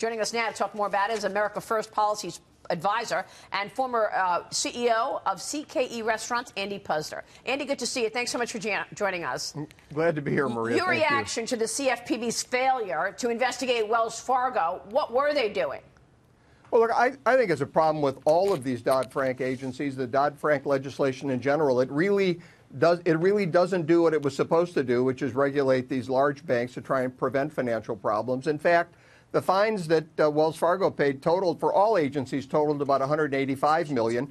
Joining us now to talk more about it is America First Policies advisor and former CEO of CKE Restaurants, Andy Puzder. Andy, good to see you. Thanks so much for joining us. Glad to be here, Maria. Your reaction to the CFPB's failure to investigate Wells Fargo, what were they doing? Well, look, I think it's a problem with all of these Dodd-Frank agencies, the Dodd-Frank legislation in general. It really doesn't do what it was supposed to do, which is regulate these large banks to try and prevent financial problems. In fact, the fines that Wells Fargo paid totaled for all agencies totaled about $185 million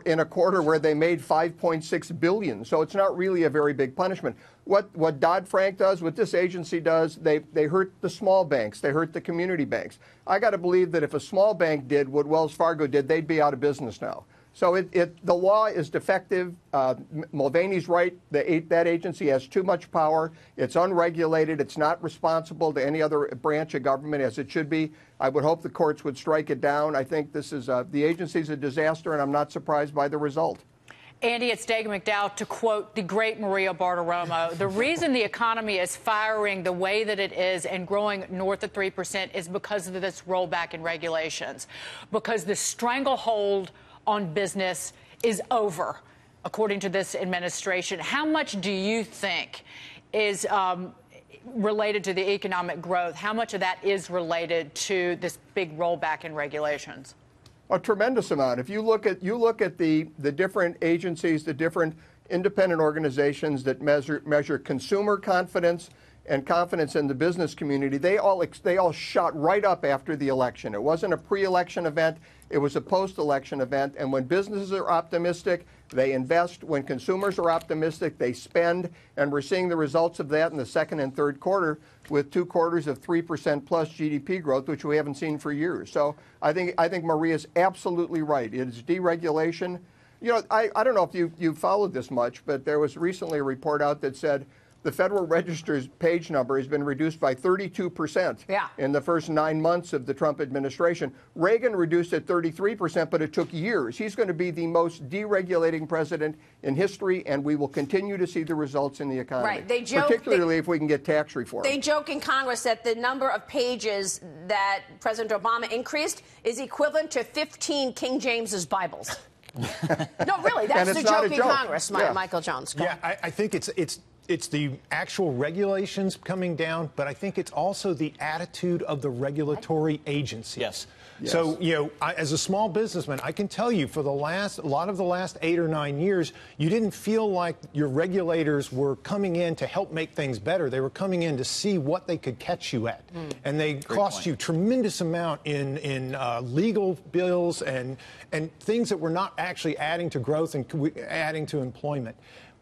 in a quarter where they made $5.6 billion. So it's not really a very big punishment. What Dodd-Frank does, what this agency does, they hurt the small banks. They hurt the community banks. I got to believe that if a small bank did what Wells Fargo did, they'd be out of business now. So the law is defective. Mulvaney's right. That agency has too much power. It's unregulated. It's not responsible to any other branch of government as it should be. I would hope the courts would strike it down. I think this is the agency's a disaster, and I'm not surprised by the result. Andy, it's Dagan McDowell. To quote the great Maria Bartiromo, the reason the economy is firing the way that it is and growing north of 3% is because of this rollback in regulations, because the stranglehold on business is over, according to this administration. How much do you think is related to the economic growth? How much of that is related to this big rollback in regulations? A tremendous amount. If you look at the different agencies, the different independent organizations that measure consumer confidence and confidence in the business community, they all shot right up after the election. It wasn't a pre-election event. It was a post-election event. And when businesses are optimistic, they invest. When consumers are optimistic, they spend. And we're seeing the results of that in the second and third quarter with 2 quarters of 3% plus GDP growth, which we haven't seen for years. So I think Maria's absolutely right. It is deregulation. You know, I don't know if you followed this much, but there was recently a report out that said the Federal Register's page number has been reduced by 32% in the first 9 months of the Trump administration. Reagan reduced it 33%, but it took years. He's going to be the most deregulating president in history, and we will continue to see the results in the economy, right. They joke, particularly if we can get tax reform. They joke in Congress that the number of pages that President Obama increased is equivalent to 15 King James's Bibles. No, really, that's the joke in Congress, Michael Jones. Yeah, I think it's the actual regulations coming down, but I think it's also the attitude of the regulatory agencies. Yes. So, you know, as a small businessman, I can tell you for a lot of the last 8 or 9 years, you didn't feel like your regulators were coming in to help make things better. They were coming in to see what they could catch you at. And they cost you tremendous amount in legal bills and things that were not actually adding to growth and adding to employment.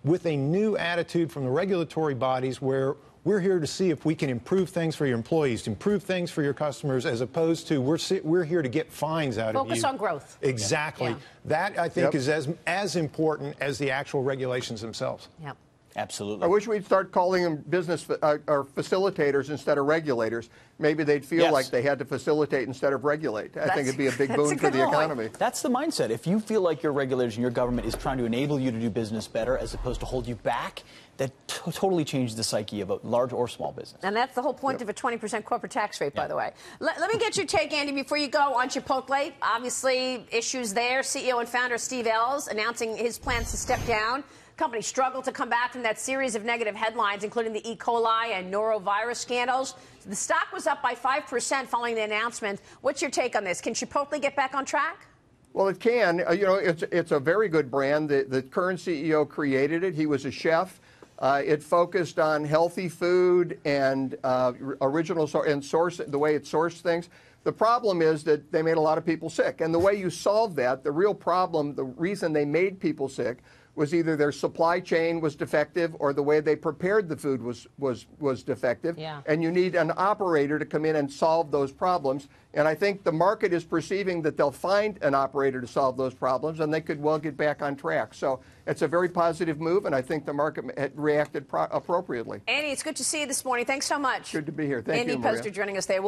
With a new attitude from the regulatory bodies where we're here to see if we can improve things for your employees, improve things for your customers, as opposed to we're here to get fines out of you. Focus on growth. Exactly. Yeah. That, I think, is as important as the actual regulations themselves. Yep. Absolutely. I wish we'd start calling them business or facilitators instead of regulators. Maybe they'd feel like they had to facilitate instead of regulate. I think it'd be a big boon for the economy. That's the mindset. If you feel like your regulators and your government is trying to enable you to do business better as opposed to hold you back, that totally changes the psyche of a large or small business. And that's the whole point of a 20% corporate tax rate, by the way. Let me get your take, Andy, before you go on Chipotle. Obviously, issues there. CEO and founder Steve Ells announcing his plans to step down. Company struggled to come back from that series of negative headlines, including the E. coli and norovirus scandals. The stock was up by 5% following the announcement. What's your take on this? Can Chipotle get back on track? Well, it can. You know, it's a very good brand. The current CEO created it. He was a chef. It focused on healthy food and original and the way it sourced things. The problem is that they made a lot of people sick. And the way you solve that, the real problem, the reason they made people sick was either their supply chain was defective or the way they prepared the food was defective. And you need an operator to come in and solve those problems. And I think the market is perceiving that they'll find an operator to solve those problems, and they could well get back on track. So it's a very positive move, and I think the market reacted appropriately. Andy, it's good to see you this morning. Thanks so much. Good to be here. Thank you, Maria. Andy Puzder joining us there.